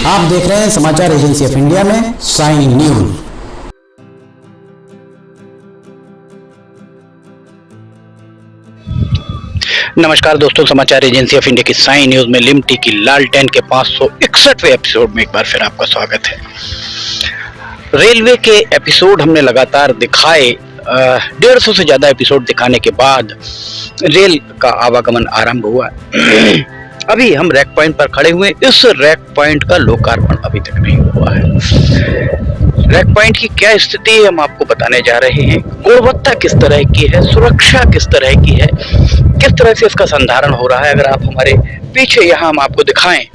आप देख रहे हैं समाचार एजेंसी ऑफ इंडिया में साइन न्यूज। नमस्कार दोस्तों, समाचार एजेंसी ऑफ इंडिया की साइन न्यूज में लिमटी की लालटेन के 561वें एपिसोड में एक बार फिर आपका स्वागत है। रेलवे के एपिसोड हमने लगातार दिखाए, 150 से ज्यादा एपिसोड दिखाने के बाद रेल का आवागमन आरंभ हुआ। अभी हम रैक पॉइंट पर खड़े हुए, इस रैक पॉइंट का लोकार्पण अभी तक नहीं हुआ है। रैक पॉइंट की क्या स्थिति है हम आपको बताने जा रहे हैं। गुणवत्ता किस तरह की है, सुरक्षा किस तरह की है, किस तरह से इसका संधारण हो रहा है। अगर आप हमारे पीछे यहाँ हम आपको दिखाएं,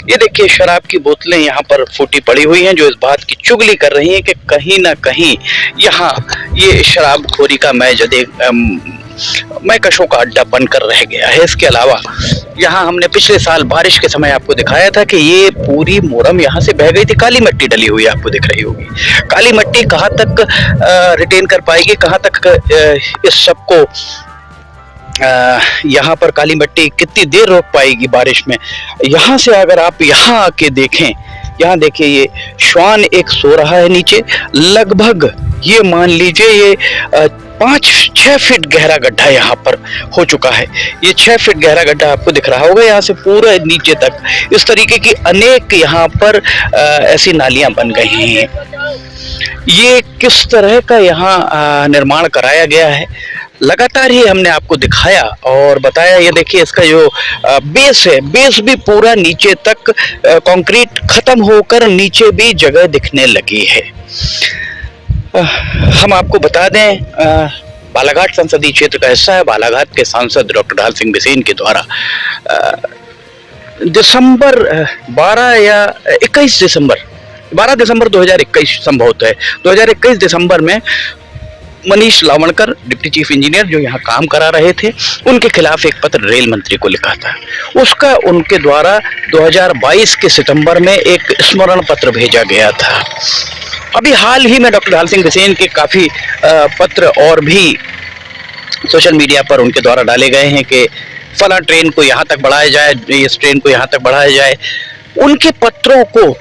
ये देखिए शराब की बोतलें यहाँ पर फूटी पड़ी हुई हैं, जो इस बात की चुगली कर रही हैं कि कहीं ना कहीं यहाँ ये शराबखोरी का मैकशों का अड्डा बनकर रह गया है। इसके अलावा यहाँ हमने पिछले साल बारिश के समय आपको दिखाया था कि ये पूरी मोरम यहाँ से बह गई थी, काली मिट्टी डली हुई आपको दिख रही होगी। काली मिट्टी कहाँ तक रिटेन कर पाएगी, कहाँ तक इस सबको यहाँ पर काली मिट्टी कितनी देर रोक पाएगी बारिश में। यहाँ से अगर आप यहाँ आके देखें, यहाँ देखिए ये श्वान एक सो रहा है नीचे, लगभग ये मान लीजिए ये 5-6 फीट गहरा गड्ढा यहाँ पर हो चुका है। ये 6 फीट गहरा गड्ढा आपको दिख रहा होगा, यहाँ से पूरा नीचे तक इस तरीके की अनेक यहाँ पर ऐसी नालियां बन गई हैं। ये किस तरह का यहाँ निर्माण कराया गया है, लगातार ही हमने आपको दिखाया और बताया। ये देखिए इसका जो बेस है, बेस भी पूरा नीचे तक कंक्रीट खत्म होकर नीचे भी जगह दिखने लगी है। हम आपको बता दें, बालाघाट संसदीय क्षेत्र का हिस्सा है। बालाघाट के सांसद डॉक्टर ढाल सिंह बिसेन के द्वारा दिसंबर 12 दिसंबर 2021 संभवतः है, 2021 दिसंबर में Manish Lavankar deputy chief engineer जो यहाँ काम करा रहे थे, उनके खिलाफ एक पत्र रेल मंत्री को लिखा था। उसका उनके द्वारा 2022 के सितंबर में एक स्मरण पत्र भेजा गया था। अभी हाल ही में डॉक्टर ढाल सिंह बिसेन के काफी पत्र और भी सोशल मीडिया पर उनके द्वारा डाले गए हैं कि फला ट्रेन को यहाँ तक बढ़ाया जाए, इस ट्रेन को यहाँ तक बढ़ाया जाए। उनके पत्रों को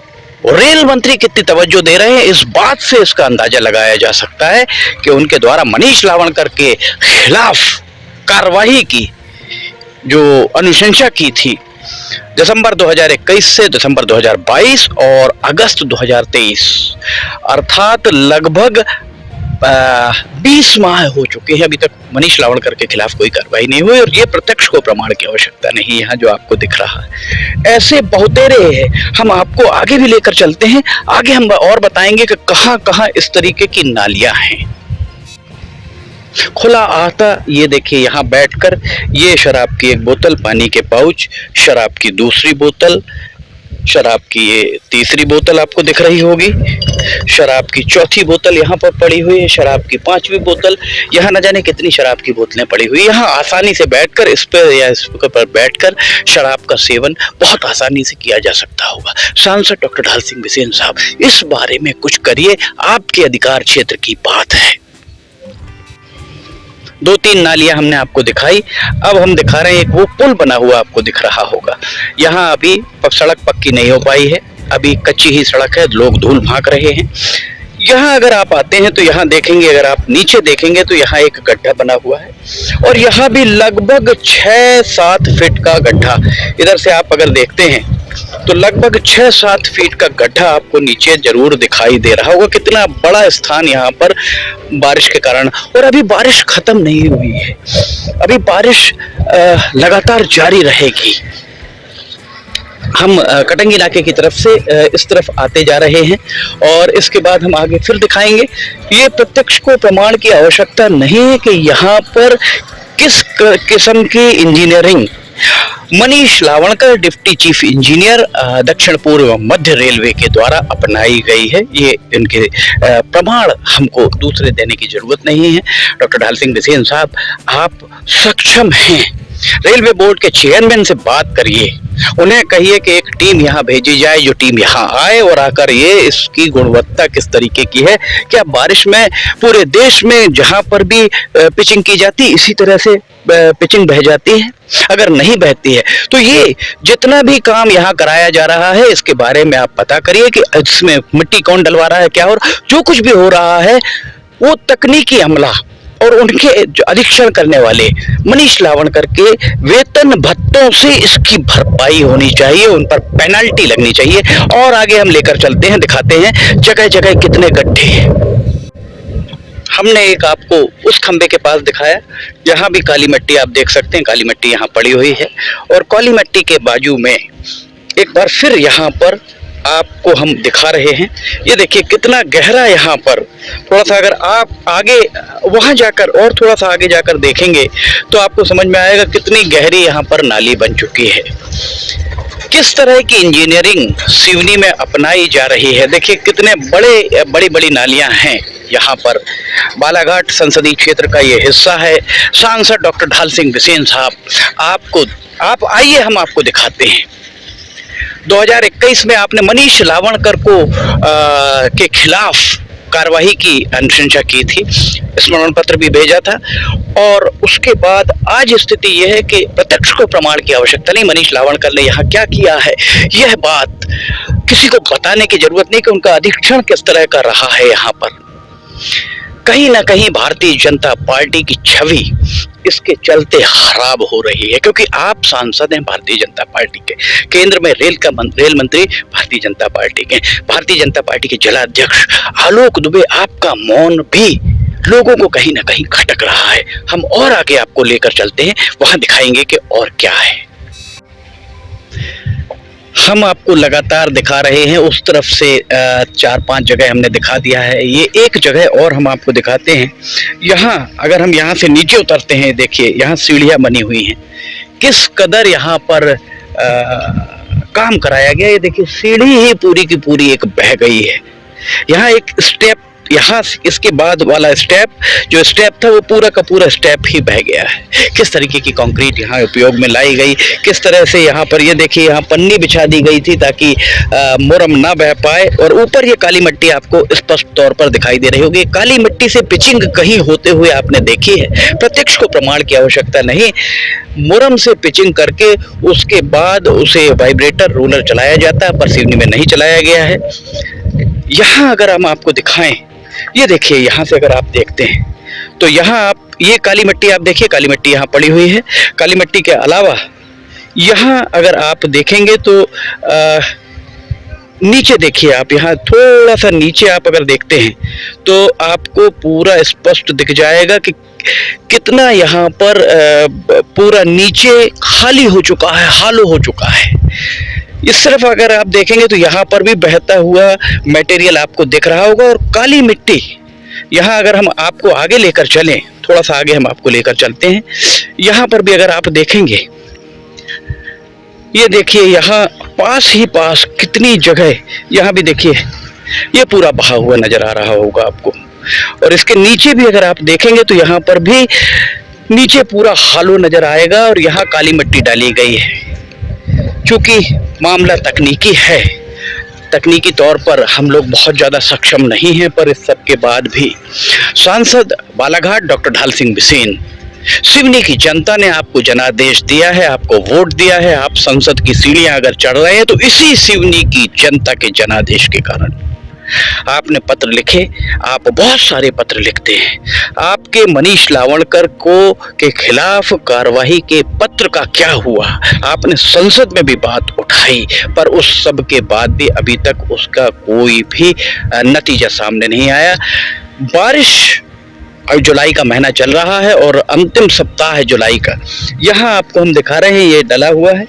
रेल मंत्री कितनी तवज्जो दे रहे हैं, इस बात से इसका अंदाजा लगाया जा सकता है कि उनके द्वारा मनीष लावणकर के खिलाफ कार्रवाई की जो अनुशंसा की थी दिसंबर 2021 से दिसंबर 2022 और अगस्त 2023, अर्थात लगभग 20 माह हो चुके हैं, अभी तक मनीष लावणकर के खिलाफ कोई कार्रवाई नहीं हुई। और ये प्रत्यक्ष को प्रमाण की आवश्यकता नहीं, यहाँ जो आपको दिख रहा है ऐसे बहुतेरे हैं। हम आपको आगे भी लेकर चलते हैं, आगे हम और बताएंगे कि कहाँ कहाँ इस तरीके की नालियां हैं। खुला आता, ये देखिए यहाँ बैठकर ये शराब की एक बोतल, पानी के पाउच, शराब की दूसरी बोतल, शराब की ये तीसरी बोतल आपको दिख रही होगी, शराब की चौथी बोतल यहाँ पर पड़ी हुई है, शराब की 5वीं बोतल, यहाँ न जाने कितनी शराब की बोतलें पड़ी हुई। यहाँ आसानी से बैठकर इस पर या इस पर बैठकर शराब का सेवन बहुत आसानी से किया जा सकता होगा। सांसद डॉक्टर ढाल सिंह बिसेन साहब, इस बारे में कुछ करिए, आपके अधिकार क्षेत्र की बात है। 2-3 नालियां हमने आपको दिखाई, अब हम दिखा रहे हैं एक वो पुल बना हुआ आपको दिख रहा होगा। यहाँ अभी सड़क पक्की नहीं हो पाई है, अभी कच्ची ही सड़क है, लोग धूल भाग रहे हैं। यहाँ अगर आप आते हैं तो यहाँ देखेंगे, अगर आप नीचे देखेंगे तो यहाँ एक गड्ढा बना हुआ है और यहाँ भी लगभग 6-7 फीट का गड्ढा। इधर से आप अगर देखते हैं तो लगभग 6-7 फीट का गड्ढा आपको नीचे जरूर दिखाई दे रहा होगा। कितना बड़ा स्थान यहाँ पर बारिश के कारण, और अभी बारिश खत्म नहीं हुई है, अभी बारिश लगातार जारी रहेगी। हम कटंगी इलाके की तरफ से इस तरफ आते जा रहे हैं और इसके बाद हम आगे फिर दिखाएंगे। ये प्रत्यक्ष को प्रमाण की आवश्यकता नहीं है कि यहाँ पर किस किस्म की engineering Manish Lavankar deputy chief engineer दक्षिण पूर्व मध्य रेलवे के द्वारा अपनाई गई है। ये इनके प्रमाण हमको दूसरे देने की जरूरत नहीं है। डॉक्टर ढाल सिंह बिसेन साहब, आप सक्षम हैं रेलवे बोर्ड के चेयरमैन से बात करिए, उन्हें कहिए कि एक टीम यहाँ भेजी जाए, जो टीम यहाँ आए और आकर ये इसकी गुणवत्ता किस तरीके की है, क्या बारिश में पूरे देश में जहाँ पर भी पिचिंग की जाती इसी तरह से पिचिंग बह जाती है? अगर नहीं बहती है तो ये जितना भी काम यहाँ कराया जा रहा है इसके बारे में आप पता करिए कि इसमें मिट्टी कौन डलवा रहा है क्या, और जो कुछ भी हो रहा है वो तकनीकी अमला और उनके जो अधीक्षण करने वाले मनीष लावणकर के वेतन भत्तों से इसकी भरपाई होनी चाहिए, उन पर पेनल्टी लगनी चाहिए। और आगे हम लेकर चलते हैं, दिखाते हैं जगह जगह कितने गड्ढे हैं। हमने एक आपको उस खंबे के पास दिखाया, यहाँ भी काली मिट्टी आप देख सकते हैं, काली मिट्टी यहाँ पड़ी हुई है। और काली मिट्टी के बाजू में एक बार फिर यहाँ पर आपको हम दिखा रहे हैं, ये देखिए कितना गहरा यहाँ पर। थोड़ा सा अगर आप आगे वहां जाकर और थोड़ा सा आगे जाकर देखेंगे तो आपको समझ में आएगा कितनी गहरी यहाँ पर नाली बन चुकी है। किस तरह की इंजीनियरिंग सिवनी में अपनाई जा रही है, देखिए कितने बड़ी बड़ी नालियां हैं यहाँ पर। बालाघाट संसदीय क्षेत्र का ये हिस्सा है। सांसद डॉक्टर ढाल सिंह बिसेन साहब, आप आइए हम आपको दिखाते हैं। 2021 में आपने मनीष लावणकर के खिलाफ कार्रवाई की अनुशंसा की थी, स्मरण पत्र भी भेजा था। और उसके बाद आज स्थिति यह है कि प्रत्यक्ष को प्रमाण की आवश्यकता नहीं, मनीष लावणकर ने यहाँ क्या किया है यह बात किसी को बताने की जरूरत नहीं कि उनका अधीक्षण किस तरह का रहा है। यहाँ पर कहीं ना कहीं भारतीय जनता पार्टी की छवि इसके चलते खराब हो रही है, क्योंकि आप सांसद हैं भारतीय जनता पार्टी के, केंद्र में रेल मंत्री भारतीय जनता पार्टी के, भारतीय जनता पार्टी के जिलाध्यक्ष आलोक दुबे, आपका मौन भी लोगों को कहीं ना कहीं खटक रहा है। हम और आगे आपको लेकर चलते हैं, वहां दिखाएंगे कि और क्या है। हम आपको लगातार दिखा रहे हैं, उस तरफ से 4-5 जगह हमने दिखा दिया है, ये एक जगह और हम आपको दिखाते हैं। यहाँ अगर हम यहाँ से नीचे उतरते हैं, देखिए यहाँ सीढ़ियाँ बनी हुई हैं, किस कदर यहाँ पर काम कराया गया। ये देखिए सीढ़ी ही पूरी की पूरी एक बह गई है। यहाँ एक स्टेप, यहाँ इसके बाद वाला जो स्टेप था वो पूरा का पूरा स्टेप ही बह गया है। किस तरीके की कंक्रीट यहाँ उपयोग में लाई गई, किस तरह से यहाँ पर ये देखिए यहाँ पन्नी बिछा दी गई थी ताकि मुरम ना बह पाए। और ऊपर ये काली मिट्टी आपको स्पष्ट तौर पर दिखाई दे रही होगी। काली मिट्टी से पिचिंग कहीं होते हुए आपने देखी है? प्रत्यक्ष को प्रमाण की आवश्यकता नहीं, मुरम से पिचिंग करके उसके बाद उसे वाइब्रेटर रोलर चलाया जाता है, पर सिवनी में नहीं चलाया गया है। यहाँ अगर हम आपको दिखाएं, ये देखिए यहाँ से अगर आप देखते हैं तो यहाँ आप ये काली मिट्टी आप देखिए, काली मिट्टी यहाँ पड़ी हुई है। काली मिट्टी के अलावा यहाँ अगर आप देखेंगे तो नीचे देखिए, आप यहाँ थोड़ा सा नीचे आप अगर देखते हैं तो आपको पूरा स्पष्ट दिख जाएगा कि कितना यहाँ पर पूरा नीचे खाली हो चुका है, हालो हो चुका है। इस तरफ अगर आप देखेंगे तो यहाँ पर भी बहता हुआ मटेरियल आपको दिख रहा होगा। और काली मिट्टी यहाँ अगर हम आपको आगे लेकर चलें, थोड़ा सा आगे हम आपको लेकर चलते हैं, यहाँ पर भी अगर आप देखेंगे, ये देखिए यहाँ पास ही पास कितनी जगह, यहाँ भी देखिए ये पूरा बहा हुआ नजर आ रहा होगा आपको। और इसके नीचे भी अगर आप देखेंगे तो यहाँ पर भी नीचे पूरा हालो नजर आएगा और यहाँ काली मिट्टी डाली गई है। चूंकि मामला तकनीकी है, तकनीकी तौर पर हम लोग बहुत ज़्यादा सक्षम नहीं हैं, पर इस सब के बाद भी सांसद बालाघाट डॉक्टर ढाल सिंह बिसेन, सिवनी की जनता ने आपको जनादेश दिया है, आपको वोट दिया है। आप संसद की सीढ़ियां अगर चढ़ रहे हैं तो इसी सिवनी की जनता के जनादेश के कारण। आपने पत्र लिखे, आप बहुत सारे पत्र लिखते हैं, आपके मनीष लावणकर के खिलाफ कार्रवाई के पत्र का क्या हुआ? आपने संसद में भी बात उठाई, पर उस सब के बाद भी अभी तक उसका कोई भी नतीजा सामने नहीं आया। बारिश, अब जुलाई का महीना चल रहा है और अंतिम सप्ताह है जुलाई का, यहाँ आपको हम दिखा रहे हैं ये डला हुआ है।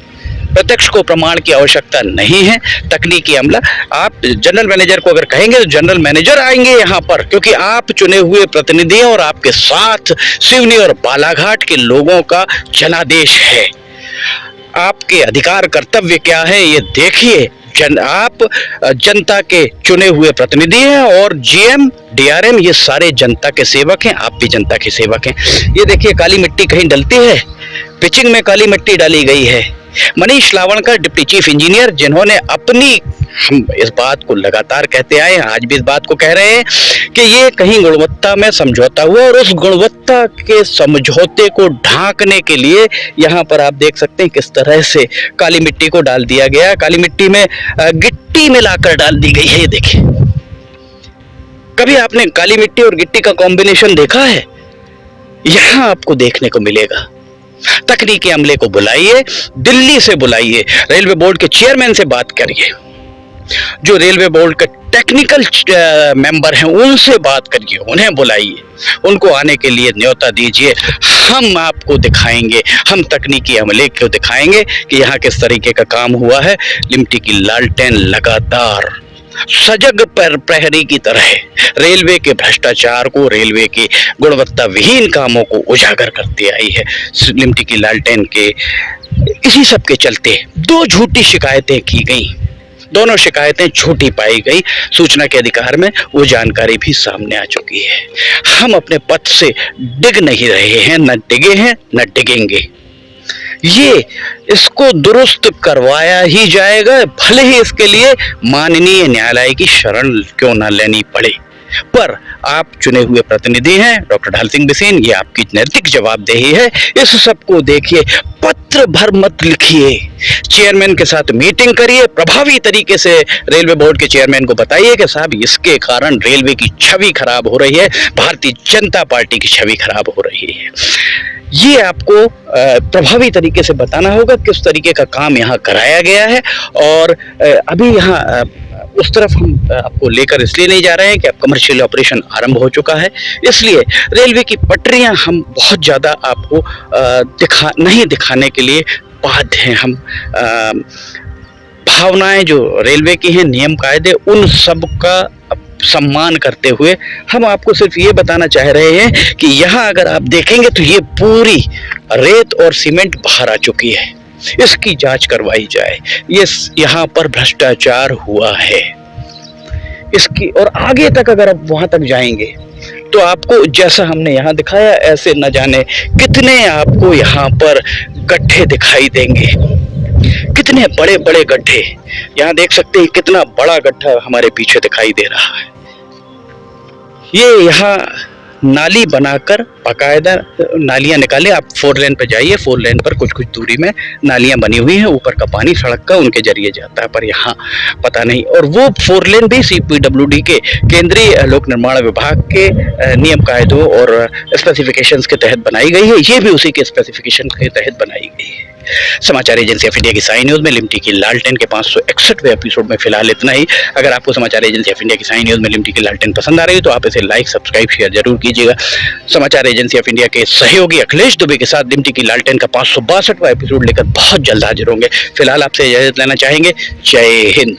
प्रत्यक्ष को प्रमाण की आवश्यकता नहीं है, तकनीकी अमला। आप जनरल मैनेजर को अगर कहेंगे तो जनरल मैनेजर आएंगे यहाँ पर, क्योंकि आप चुने हुए प्रतिनिधि हैं और आपके साथ सिवनी और बालाघाट के लोगों का जनादेश है। आपके अधिकार कर्तव्य क्या है ये देखिए, आप जनता के चुने हुए प्रतिनिधि हैं और जीएम डीआरएम ये सारे जनता के सेवक हैं, आप भी जनता के सेवक हैं। ये देखिए काली मिट्टी कहीं डलती है, पिचिंग में काली मिट्टी डाली गई है। Manish Lavankar deputy chief engineer जिन्होंने अपनी, हम इस बात को लगातार कहते आए हैं, आज भी इस बात को कह रहे हैं कि ये कहीं गुणवत्ता में समझौता हुआ और उस गुणवत्ता के समझौते को ढांकने के लिए यहाँ पर आप देख सकते हैं किस तरह से काली मिट्टी को डाल दिया गया। काली मिट्टी में गिट्टी मिलाकर डाल दी गई है। ये देखिए, कभी आपने काली मिट्टी और गिट्टी का कॉम्बिनेशन देखा है? यहाँ आपको देखने को मिलेगा। तकनीकी अमले को बुलाइए, दिल्ली से बुलाइए, रेलवे बोर्ड के चेयरमैन से बात करिए, जो रेलवे बोर्ड के टेक्निकल मेंबर हैं उनसे बात करिए, उन्हें बुलाइए, उनको आने के लिए न्योता दीजिए। हम आपको दिखाएंगे, हम तकनीकी अमले को दिखाएंगे कि यहाँ किस तरीके का काम हुआ है। लिमटी की लालटेन लगातार सजग पर प्रहरी की तरह रेलवे के भ्रष्टाचार को, रेलवे के गुणवत्ता विहीन कामों को उजागर करती आई है। लिमटी की लालटेन के इसी सब के चलते 2 झूठी शिकायतें की गई, दोनों शिकायतें झूठी पाई गई। सूचना के अधिकार में वो जानकारी भी सामने आ चुकी है। हम अपने पद से डिग नहीं रहे हैं, न डिगे हैं न डिगेंगे। ये इसको दुरुस्त करवाया ही जाएगा, भले ही इसके लिए माननीय न्यायालय की शरण क्यों न लेनी पड़े। पर आप चुने हुए प्रतिनिधि हैं डॉक्टर ढाल सिंह बिसेन, ये आपकी नैतिक जवाबदेही है। इस सब को देखिए, पत्र भर मत लिखिए, चेयरमैन के साथ मीटिंग करिए, प्रभावी तरीके से रेलवे बोर्ड के चेयरमैन को बताइए कि साहब इसके कारण रेलवे की छवि खराब हो रही है, भारतीय जनता पार्टी की छवि खराब हो रही है। ये आपको प्रभावी तरीके से बताना होगा किस तरीके का काम यहाँ कराया गया है। और अभी यहाँ उस तरफ हम आपको लेकर इसलिए नहीं जा रहे हैं कि अब कमर्शियल ऑपरेशन आरंभ हो चुका है, इसलिए रेलवे की पटरियां हम बहुत ज़्यादा आपको नहीं दिखाने के लिए बाध्य हैं। हम भावनाएं जो रेलवे की हैं, नियम कायदे, उन सब का सम्मान करते हुए हम आपको सिर्फ ये बताना चाह रहे हैं कि यहाँ अगर आप देखेंगे तो ये पूरी रेत और सीमेंट बाहर आ चुकी है, इसकी जांच करवाई जाए। ये यहाँ पर भ्रष्टाचार हुआ है इसकी, और आगे तक अगर आप वहां तक जाएंगे तो आपको जैसा हमने यहाँ दिखाया ऐसे न जाने कितने आपको यहाँ पर गड्ढे दिखाई देंगे, कितने बड़े बड़े गड्ढे। यहाँ देख सकते हैं कितना बड़ा गड्ढा हमारे पीछे दिखाई दे रहा है। ये यहाँ नाली बनाकर बाकायदा नालियां निकाले। आप 4 लेन पे जाइए, 4 लेन पर कुछ कुछ दूरी में नालियां बनी हुई हैं, ऊपर का पानी सड़क का उनके जरिए जाता है, पर यहाँ पता नहीं। और वो 4 लेन भी CPWD के केंद्रीय लोक निर्माण विभाग के नियम कायदों और स्पेसिफिकेशंस के तहत बनाई गई है, ये भी उसी के स्पेसिफिकेशन के तहत बनाई गई है। समाचार एजेंसी ऑफ इंडिया की साई न्यूज में लिमटी की लालटेन के 561वें एपिसोड में फिलहाल इतना ही। अगर आपको समाचार एजेंसी ऑफ इंडिया की साई न्यूज में लिमटी की लालटेन पसंद आ रही है तो आप इसे लाइक, सब्सक्राइब, शेयर जरूर कीजिएगा। समाचार एजेंसी ऑफ इंडिया के सहयोगी अखिलेश दुबे के साथ लिमटी की लालटेन का 562वां एपिसोड लेकर बहुत जल्द हाजिर होंगे। फिलहाल आपसे इजाजत लेना चाहेंगे। जय हिंद।